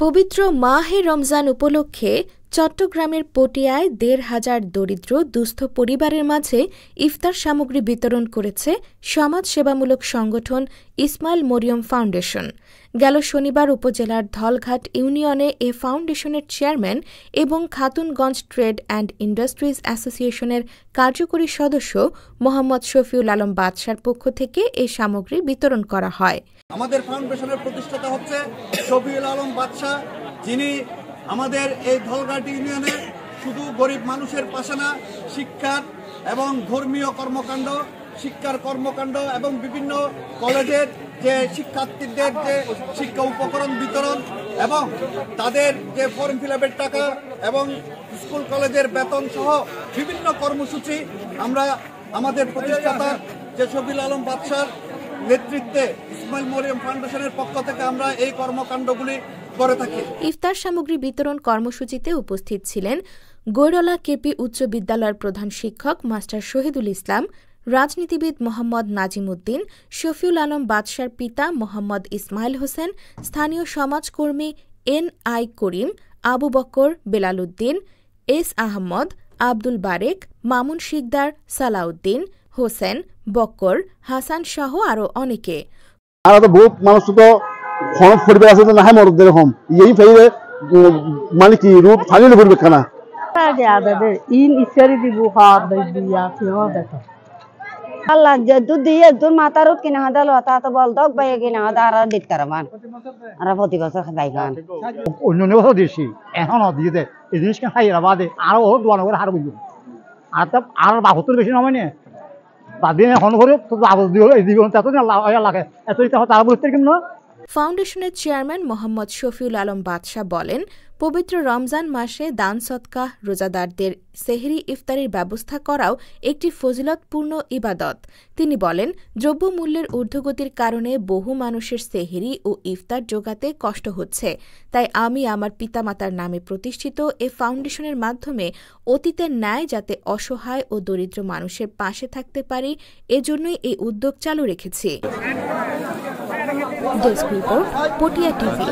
পবিত্র মাহে রমজান উপলক্ষে চট্টগ্রামের পটিয়ায় ১৫০০ দরিদ্র দুস্থ পরিবারের মাঝে ইফতার সামগ্রী বিতরণ করেছে সমাজ সেবামূলক সংগঠন ইসমাইল মরিয়ম ফাউন্ডেশন। গেল শনিবার উপজেলার ধলঘাট ইউনিয়নে এ ফাউন্ডেশনের চেয়ারম্যান এবং খাতুনগঞ্জ ট্রেড অ্যান্ড ইন্ডাস্ট্রিজ অ্যাসোসিয়েশনের কার্যকরী সদস্য মোহাম্মদ শফিউল আলম বাদশার পক্ষ থেকে এই সামগ্রী বিতরণ করা হয়। আমাদের ফাউন্ডেশনের প্রতিষ্ঠাতা হচ্ছে শফিউল আলম বাদশা, যিনি আমাদের এই ধলঘাট ইউনিয়নে শুধু গরিব মানুষের পাশে না, শিক্ষার এবং ধর্মীয় কর্মকাণ্ড, শিক্ষার কর্মকাণ্ড এবং বিভিন্ন কলেজের যে শিক্ষার্থীদের যে শিক্ষা উপকরণ বিতরণ এবং তাদের যে ফর্ম ফিল-আপের টাকা এবং স্কুল কলেজের বেতন সহ বিভিন্ন কর্মসূচি আমরা আমাদের প্রতিষ্ঠাতা যে শফিউল আলম বাদশার নেতৃত্বে ইসমাইল মরিয়ম ফাউন্ডেশনের পক্ষ থেকে আমরা এই কর্মকাণ্ডগুলি করে থাকি। ইফতার সামগ্রী বিতরণ কর্মসূচিতে উপস্থিত ছিলেন গৈরলা কেপি উচ্চ বিদ্যালয়ের প্রধান শিক্ষক মাস্টার শহীদুল ইসলাম, রাজনীতিবিদ মোহাম্মদ নাজিম উদ্দিন, শফিউল আলম বাদশার পিতা মোহাম্মদ ইসমাইল হোসেন, স্থানীয় সমাজকর্মী এন.আই. করিম, আবু বকর, বেলাল উদ্দিন, এস আহমদ, আব্দুল বারেক, মামুন শিকদার, সালাউদ্দিন, হোসেন, বক্কর, হাসান সহ আরো অনেকে। বহুত মানুষ তো পরিবার আছে না, হ্যাঁ মরদ এরকম এই ফেলে মানে কি রূপ ফাইনাল করবে খানা আগে আদাদের ইন ইসারি দিব হাত দিয়া ফেও দেখো আল্লাহ যদু দিয়ে তোর মাথারত কিনা হাদাল হতা তো বল দক বাই কিনা হাদার দিত কারমান আর প্রতি বছর খাই গান অন্য বছর দিছি এখন দিয়ে দে এই জিনিসকে খাইরা বাদে আর ও দোয়ানো করে হার বুঝু আর তা আর ৭২ বেশি নয় মানে বাদে এখন করে তো আবদ দিও এই দিও তা তো লাগে এত এটা তার বুঝতে কিনা। ফাউন্ডেশনের চেয়ারম্যান মোহাম্মদ শফিউল আলম বাদশা বলেন, পবিত্র রমজান মাসে দান সদকা, রোজাদারদের সেহরি ইফতারির ব্যবস্থা করাও একটি ফজিলতপূর্ণ ইবাদত। তিনি বলেন, দ্রব্যমূল্যের ঊর্ধ্বগতির কারণে বহু মানুষের সেহরি ও ইফতার জোগাতে কষ্ট হচ্ছে। তাই আমি আমার পিতামাতার নামে প্রতিষ্ঠিত এ ফাউন্ডেশনের মাধ্যমে অতীতের ন্যায় যাতে অসহায় ও দরিদ্র মানুষের পাশে থাকতে পারি, এজন্যই এই উদ্যোগ চালু রেখেছি। Desk report, Patiya TV.